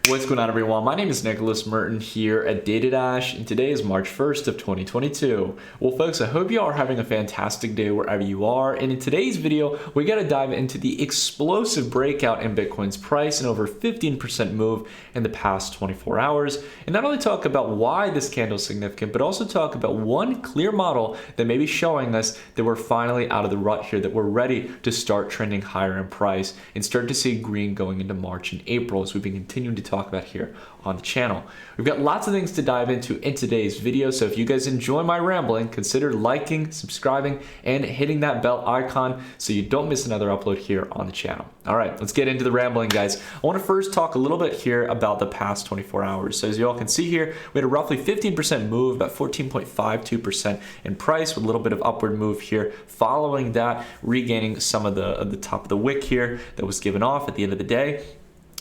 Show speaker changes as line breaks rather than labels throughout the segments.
What's going on, everyone? My name is Nicholas Merton here at DataDash, and today is March 1st of 2022. Well, folks, I hope you all are having a fantastic day wherever you are, and in today's video, we got to dive into the explosive breakout in Bitcoin's price and over 15% move in the past 24 hours, and not only talk about why this candle is significant, but also talk about one clear model that may be showing us that we're finally out of the rut here, that we're ready to start trending higher in price and start to see green going into March and April as we've been continuing to talk about here on the channel. We've got lots of things to dive into in today's video, so if you guys enjoy my rambling, consider liking, subscribing, and hitting that bell icon so you don't miss another upload here on the channel. All right, let's get into the rambling, guys. I want to first talk a little bit here about the past 24 hours. So as you all can see here, we had a roughly 15% move, about 14.52% in price, with a little bit of upward move here. Following that, regaining some of the top of the wick here that was given off at the end of the day.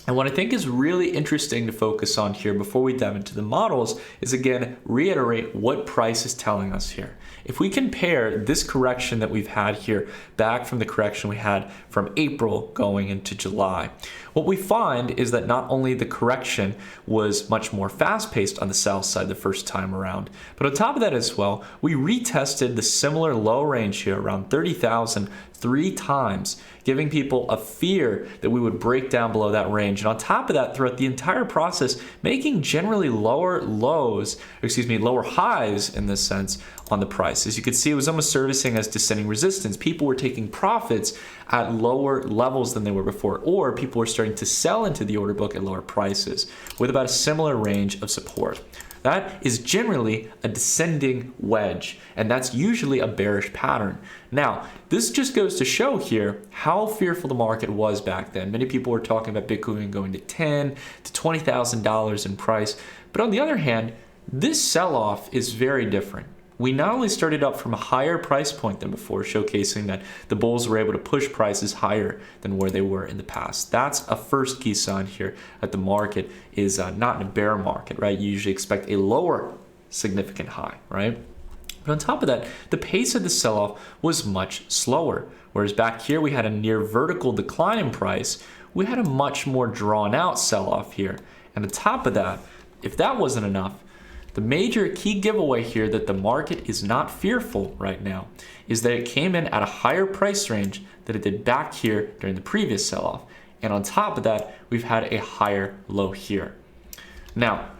And what I think is really interesting to focus on here before we dive into the models is, again, reiterate what price is telling us here. If we compare this correction that we've had here back from the correction we had from April going into July, what we find is that not only the correction was much more fast-paced on the sell side the first time around, but on top of that as well, we retested the similar low range here around 30,000 3 times, giving people a fear that we would break down below that range. And on top of that, throughout the entire process, making generally lower highs in this sense on the price. As you can see, it was almost servicing as descending resistance. People were taking profits at lower levels than they were before, or people were starting to sell into the order book at lower prices with about a similar range of support. That is generally a descending wedge, and that's usually a bearish pattern. Now, this just goes to show here how fearful the market was back then. Many people were talking about Bitcoin going to $10,000 to $20,000 in price. But on the other hand, this sell-off is very different. We not only started up from a higher price point than before, showcasing that the bulls were able to push prices higher than where they were in the past. That's a first key sign here that the market is not in a bear market, right? You usually expect a lower significant high, right? But on top of that, the pace of the sell-off was much slower. Whereas back here we had a near vertical decline in price, we had a much more drawn out sell-off here. And on top of that, if that wasn't enough, the major key giveaway here that the market is not fearful right now is that it came in at a higher price range than it did back here during the previous sell-off. And on top of that, we've had a higher low here. Now,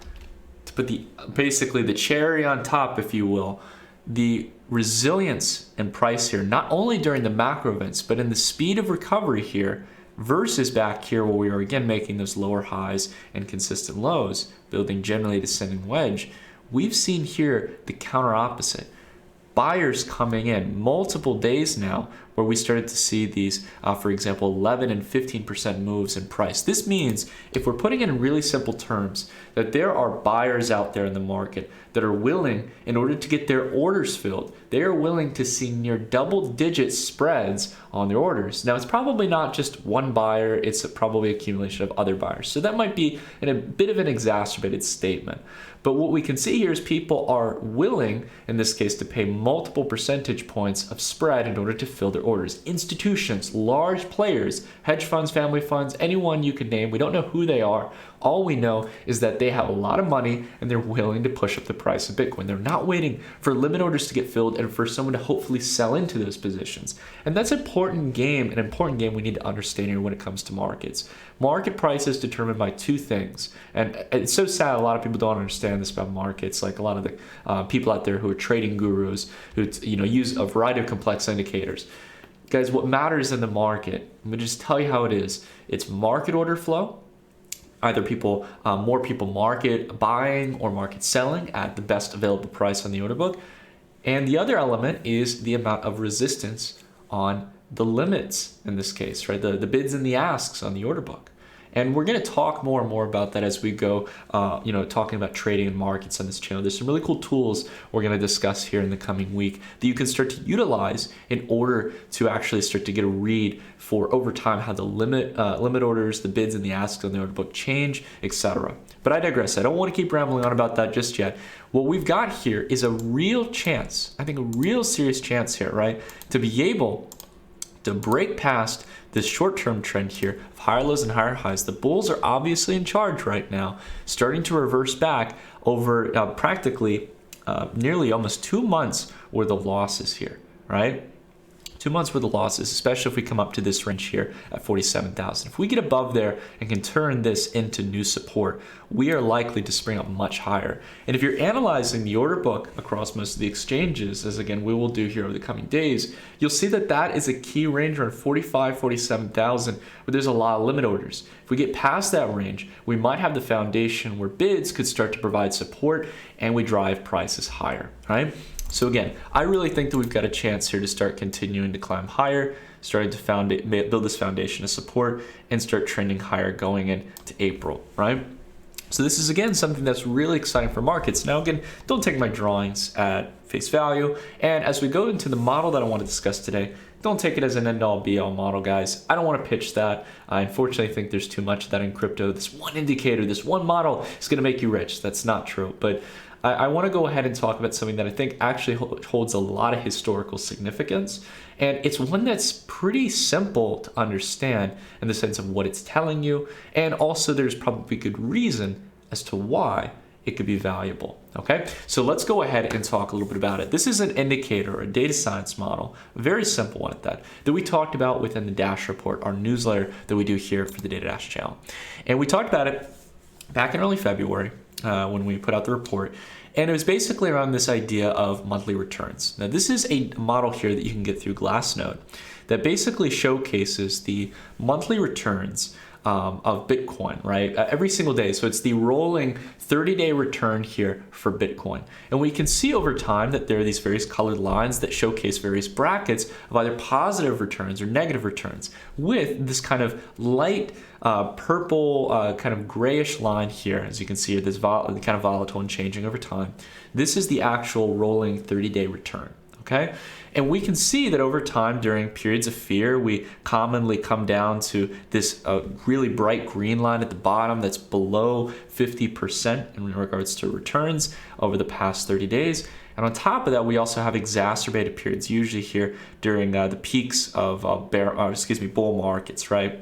to put basically the cherry on top, if you will, the resilience in price here, not only during the macro events, but in the speed of recovery here versus back here where we are again making those lower highs and consistent lows, building generally descending wedge, we've seen here the counter opposite. Buyers coming in multiple days now where we started to see these, for example, 11 and 15% moves in price. This means, if we're putting it in really simple terms, that there are buyers out there in the market that are willing, in order to get their orders filled, they are willing to see near double-digit spreads on their orders. Now, it's probably not just one buyer, it's probably accumulation of other buyers. So that might be in a bit of an exacerbated statement. But what we can see here is people are willing, in this case, to pay multiple percentage points of spread in order to fill their orders. Institutions, large players, hedge funds, family funds, anyone you can name. We don't know who they are. All we know is that they have a lot of money and they're willing to push up the price of Bitcoin. They're not waiting for limit orders to get filled and for someone to hopefully sell into those positions. And that's an important game we need to understand here when it comes to markets. Market price is determined by two things. And it's so sad a lot of people don't understand this about markets. Like a lot of the people out there who are trading gurus who use a variety of complex indicators. Guys, what matters in the market, I'm going to just tell you how it is. It's market order flow. Either more people market buying or market selling at the best available price on the order book. And the other element is the amount of resistance on the limits in this case, right? The bids and the asks on the order book. And we're going to talk more and more about that as we go, talking about trading and markets on this channel. There's some really cool tools we're going to discuss here in the coming week that you can start to utilize in order to actually start to get a read for over time how the limit orders, the bids and the asks on the order book change, etc. But I digress. I don't want to keep rambling on about that just yet. What we've got here is a real chance, I think a real serious chance here, right, to be able To break past this short-term trend here of higher lows and higher highs, the bulls are obviously in charge right now, starting to reverse back over practically nearly almost 2 months worth of losses here, right? 2 months worth of losses, especially if we come up to this range here at 47,000. If we get above there and can turn this into new support, we are likely to spring up much higher. And if you're analyzing the order book across most of the exchanges, as again we will do here over the coming days, you'll see that that is a key range around 45, 47,000, where there's a lot of limit orders. If we get past that range, we might have the foundation where bids could start to provide support and we drive prices higher, right? So again, I really think that we've got a chance here to start continuing to climb higher, starting to build this foundation of support and start trending higher going into April, right? So this is again something that's really exciting for markets. Now again, don't take my drawings at face value. And as we go into the model that I want to discuss today, don't take it as an end-all be-all model, guys. I don't want to pitch that. I unfortunately think there's too much of that in crypto. This one indicator, this one model is going to make you rich. That's not true. But I want to go ahead and talk about something that I think actually holds a lot of historical significance. And it's one that's pretty simple to understand in the sense of what it's telling you. And also there's probably good reason as to why it could be valuable. Okay, so let's go ahead and talk a little bit about it. This is an indicator, a data science model, a very simple one at that we talked about within the Dash report, our newsletter that we do here for the Data Dash channel. And we talked about it back in early February when we put out the report. And it was basically around this idea of monthly returns. Now, this is a model here that you can get through Glassnode that basically showcases the monthly returns of Bitcoin, right? Every single day. So it's the rolling 30-day return here for Bitcoin. And we can see over time that there are these various colored lines that showcase various brackets of either positive returns or negative returns with this kind of light purple kind of grayish line here. As you can see, this kind of volatile and changing over time. This is the actual rolling 30-day return. Okay, and we can see that over time during periods of fear, we commonly come down to this really bright green line at the bottom that's below 50% in regards to returns over the past 30 days. And on top of that, we also have exacerbated periods, usually here during the peaks of bull markets, right?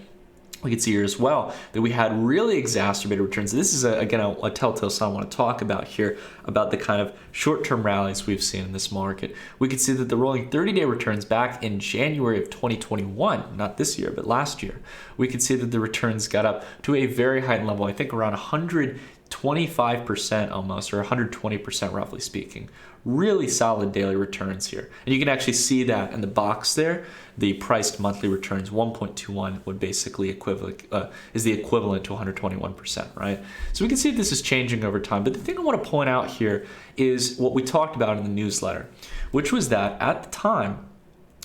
We can see here as well that we had really exacerbated returns. This is, again, a telltale sign I want to talk about here about the kind of short-term rallies we've seen in this market. We can see that the rolling 30-day returns back in January of 2021, not this year, but last year, we can see that the returns got up to a very high level, I think around 125% almost, or 120% roughly speaking. Really solid daily returns here. And you can actually see that in the box there, the priced monthly returns, 1.21 would basically is the equivalent to 121%, right? So we can see this is changing over time. But the thing I want to point out here is what we talked about in the newsletter, which was that at the time,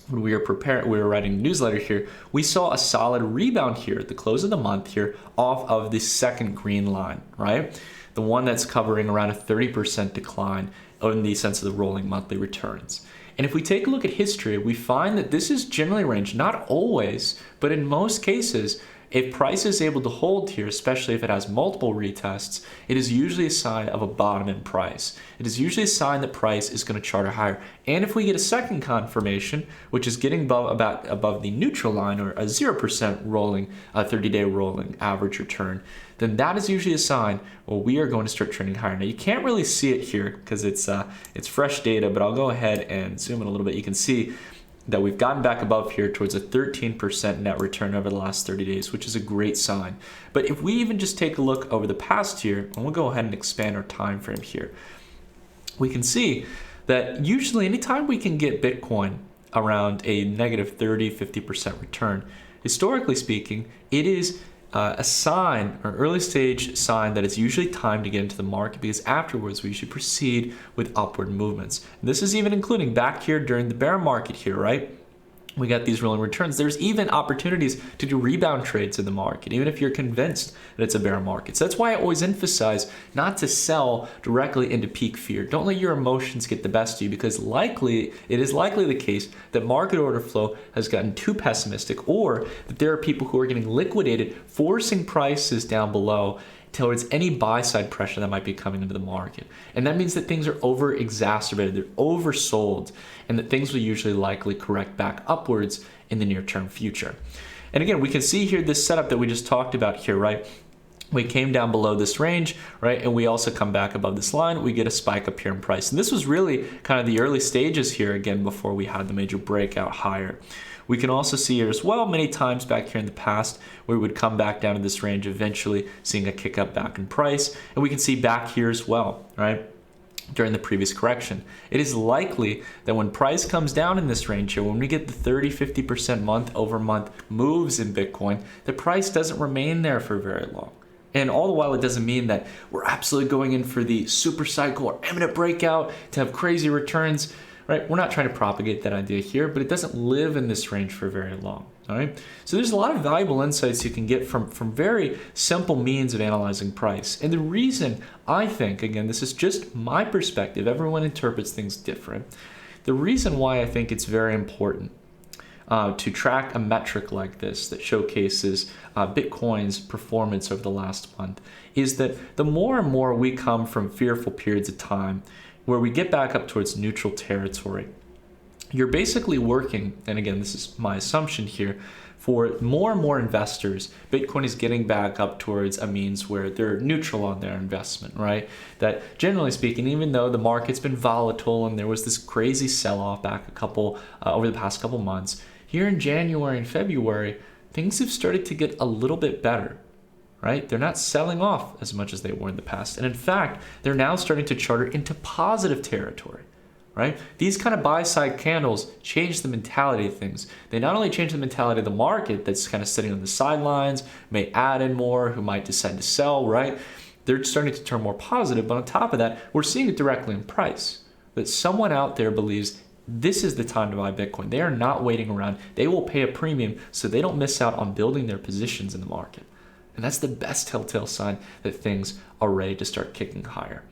when we were writing the newsletter here, we saw a solid rebound here at the close of the month here off of the second green line, right? The one that's covering around a 30% decline in the sense of the rolling monthly returns. And if we take a look at history, we find that this is generally ranged, not always, but in most cases, if price is able to hold here, especially if it has multiple retests, it is usually a sign of a bottom in price. It is usually a sign that price is going to charter higher. And if we get a second confirmation, which is getting above the neutral line or a 0% rolling, 30-day rolling average return, then that is usually a sign, well, we are going to start trending higher. Now, you can't really see it here because it's fresh data, but I'll go ahead and zoom in a little bit. You can see that we've gotten back above here towards a 13% net return over the last 30 days, which is a great sign. But if we even just take a look over the past year, and we'll go ahead and expand our time frame here, we can see that usually anytime we can get Bitcoin around a negative 30, 50% return, historically speaking, it is a sign, or early stage sign, that it's usually time to get into the market, because afterwards we should proceed with upward movements. And this is even including back here during the bear market here, right? We got these rolling returns. There's even opportunities to do rebound trades in the market, even if you're convinced that it's a bear market. So that's why I always emphasize not to sell directly into peak fear. Don't let your emotions get the best of you, because it is likely the case that market order flow has gotten too pessimistic, or that there are people who are getting liquidated, forcing prices down below, towards any buy side pressure that might be coming into the market. And that means that things are over exacerbated, they're oversold, and that things will usually likely correct back upwards in the near term future. And again, we can see here this setup that we just talked about here, right? We came down below this range, right? And we also come back above this line. We get a spike up here in price. And this was really kind of the early stages here again before we had the major breakout higher. We can also see here as well many times back here in the past where we would come back down to this range, eventually seeing a kick up back in price. And we can see back here as well, right? During the previous correction. It is likely that when price comes down in this range here, when we get the 30-50% month over month moves in Bitcoin, the price doesn't remain there for very long. And all the while, it doesn't mean that we're absolutely going in for the super cycle or imminent breakout to have crazy returns, right? We're not trying to propagate that idea here, but it doesn't live in this range for very long, all right? So there's a lot of valuable insights you can get from very simple means of analyzing price. And the reason I think, again, this is just my perspective, everyone interprets things different. The reason why I think it's very important to track a metric like this that showcases Bitcoin's performance over the last month is that the more and more we come from fearful periods of time where we get back up towards neutral territory, you're basically working, and again, this is my assumption here, for more and more investors, Bitcoin is getting back up towards a means where they're neutral on their investment, right? That generally speaking, even though the market's been volatile and there was this crazy sell-off back over the past couple months, here in January and February, things have started to get a little bit better, right? They're not selling off as much as they were in the past. And in fact, they're now starting to charter into positive territory, right? These kind of buy-side candles change the mentality of things. They not only change the mentality of the market that's kind of sitting on the sidelines, may add in more, who might decide to sell, right? They're starting to turn more positive, but on top of that, we're seeing it directly in price. That someone out there believes this is the time to buy Bitcoin. They are not waiting around. They will pay a premium so they don't miss out on building their positions in the market. And that's the best telltale sign that things are ready to start kicking higher.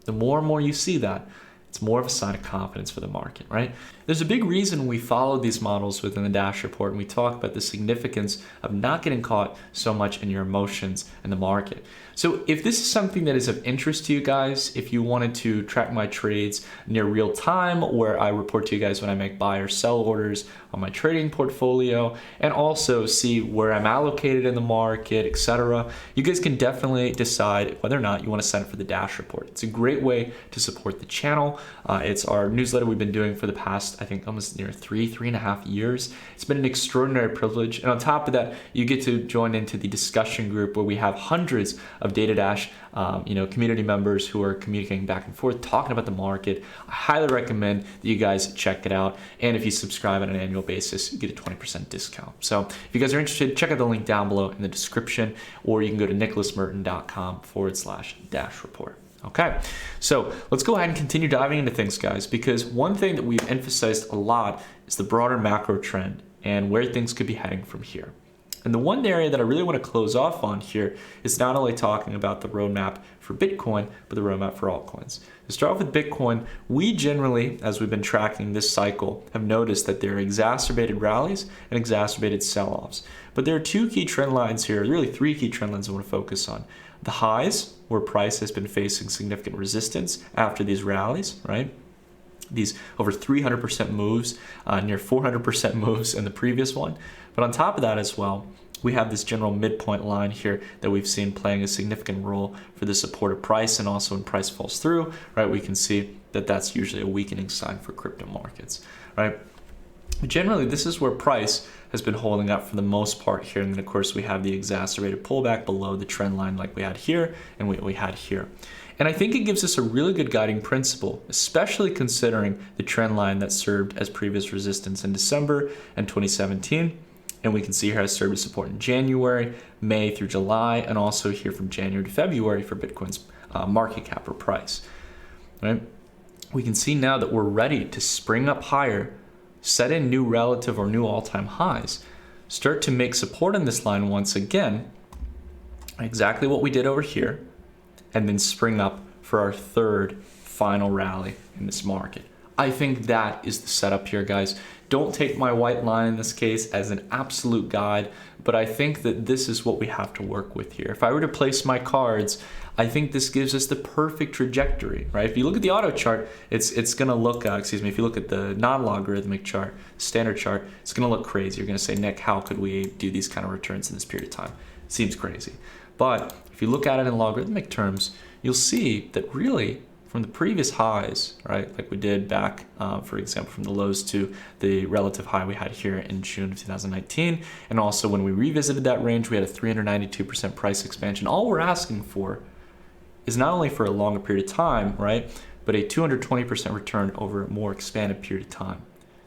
The more and more you see that, it's more of a sign of confidence for the market, right? There's a big reason we follow these models within the Dash report, and we talk about the significance of not getting caught so much in your emotions in the market. So if this is something that is of interest to you guys, if you wanted to track my trades near real time, where I report to you guys when I make buy or sell orders on my trading portfolio, and also see where I'm allocated in the market, etc., you guys can definitely decide whether or not you want to sign up for the Dash report. It's a great way to support the channel. It's our newsletter we've been doing for the past, I think, almost near three and a half years. It's been an extraordinary privilege. And on top of that, you get to join into the discussion group where we have hundreds of Data Dash community members who are communicating back and forth, talking about the market. I highly recommend that you guys check it out. And if you subscribe on an annual basis, you get a 20% discount. So if you guys are interested, check out the link down below in the description, or you can go to nicholasmerton.com/dash report. Okay, so let's go ahead and continue diving into things, guys, because one thing that we've emphasized a lot is the broader macro trend and where things could be heading from here. And the one area that I really want to close off on here is not only talking about the roadmap for Bitcoin, but the roadmap for altcoins. To start off with Bitcoin, we generally, as we've been tracking this cycle, have noticed that there are exacerbated rallies and exacerbated sell-offs. But there are two key trend lines here, really three key trend lines I want to focus on. The highs, where price has been facing significant resistance after these rallies, right? These over 300% moves, near 400% moves in the previous one. But on top of that as well, we have this general midpoint line here that we've seen playing a significant role for the support of price, and also when price falls through, right, we can see that that's usually a weakening sign for crypto markets, right? Generally, this is where price has been holding up for the most part here. And then, of course, we have the exacerbated pullback below the trend line like we had here and we had here. And I think it gives us a really good guiding principle, especially considering the trend line that served as previous resistance in December and 2017. And we can see here has served as support in January, May through July, and also here from January to February for Bitcoin's market cap or price, right? We can see now that we're ready to spring up higher, set in new relative or new all-time highs, start to make support on this line once again, exactly what we did over here, and then spring up for our third final rally in this market. I think that is the setup here, guys. Don't take my white line in this case as an absolute guide, but I think that this is what we have to work with here. If I were to place my cards, I think this gives us the perfect trajectory, right? If you look at the auto chart, it's gonna look, if you look at the non-logarithmic chart, standard chart, it's gonna look crazy. You're gonna say, Nick, how could we do these kind of returns in this period of time? It seems crazy. But if you look at it in logarithmic terms, you'll see that really from the previous highs, right, like we did back, for example, from the lows to the relative high we had here in June of 2019, and also when we revisited that range, we had a 392% price expansion. All we're asking for is not only for a longer period of time, right, but a 220% return over a more expanded period of time.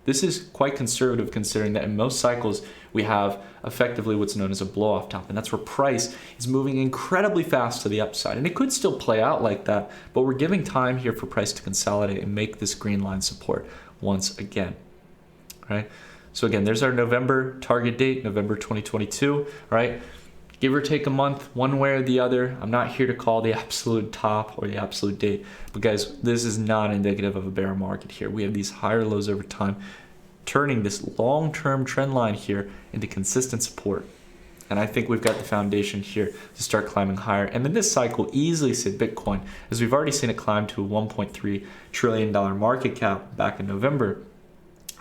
This is quite conservative considering that in most cycles we have effectively what's known as a blow-off top, and that's where price is moving incredibly fast to the upside. And it could still play out like that, but we're giving time here for price to consolidate and make this green line support once again, right? So again, there's our November target date, November 2022, right? Give or take a month, one way or the other. I'm not here to call the absolute top or the absolute date, but guys, this is not indicative of a bear market here. We have these higher lows over time, turning this long-term trend line here into consistent support. And I think we've got the foundation here to start climbing higher. And then this cycle easily sit Bitcoin, as we've already seen it climb to a $1.3 trillion market cap back in November.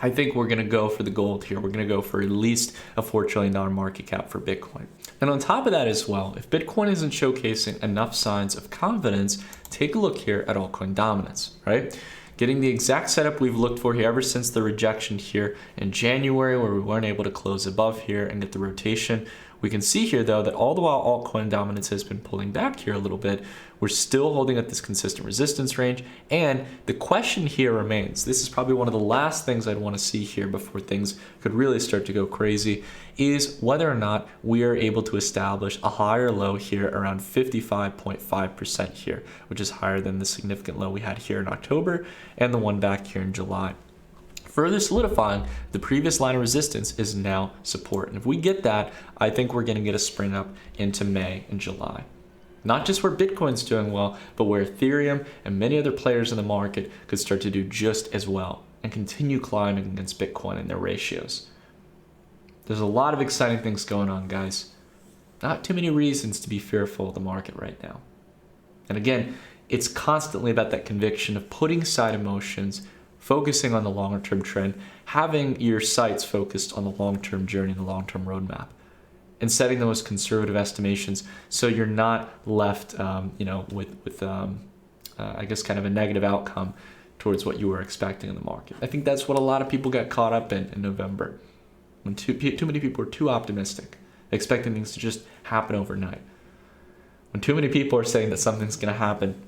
I think we're gonna go for the gold here. We're gonna go for at least a $4 trillion market cap for Bitcoin. And on top of that as well, if Bitcoin isn't showcasing enough signs of confidence, take a look here at altcoin dominance, right? Getting the exact setup we've looked for here ever since the rejection here in January, where we weren't able to close above here and get the rotation. We can see here though that all the while altcoin dominance has been pulling back here a little bit, we're still holding at this consistent resistance range. And the question here remains, this is probably one of the last things I'd want to see here before things could really start to go crazy, is whether or not we are able to establish a higher low here around 55.5% here, which is higher than the significant low we had here in October and the one back here in July. Further solidifying, the previous line of resistance is now support. And if we get that, I think we're going to get a spring up into May and July. Not just where Bitcoin's doing well, but where Ethereum and many other players in the market could start to do just as well and continue climbing against Bitcoin in their ratios. There's a lot of exciting things going on, guys. Not too many reasons to be fearful of the market right now. And again, it's constantly about that conviction of putting aside emotions, focusing on the longer term trend, having your sights focused on the long-term journey and the long-term roadmap, and setting the most conservative estimations so you're not left with I guess kind of a negative outcome towards what you were expecting in the market. I think that's what a lot of people got caught up in November, when too many people were too optimistic, expecting things to just happen overnight. When too many people are saying that something's going to happen,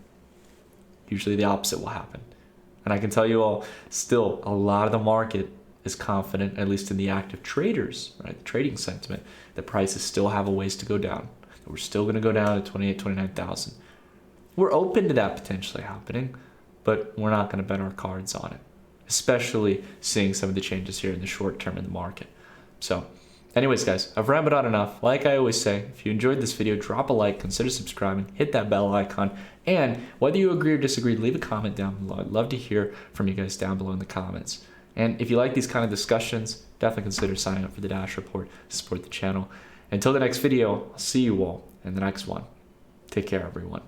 usually the opposite will happen. And I can tell you all, still, a lot of the market is confident, at least in the active traders, right? The trading sentiment, that prices still have a ways to go down. That we're still going to go down to 28, 29,000. We're open to that potentially happening, but we're not going to bet our cards on it, especially seeing some of the changes here in the short term in the market. So anyways, guys, I've rambled on enough. Like I always say, if you enjoyed this video, drop a like, consider subscribing, hit that bell icon, and whether you agree or disagree, leave a comment down below. I'd love to hear from you guys down below in the comments. And if you like these kind of discussions, definitely consider signing up for the Dash Report to support the channel. Until the next video, I'll see you all in the next one. Take care, everyone.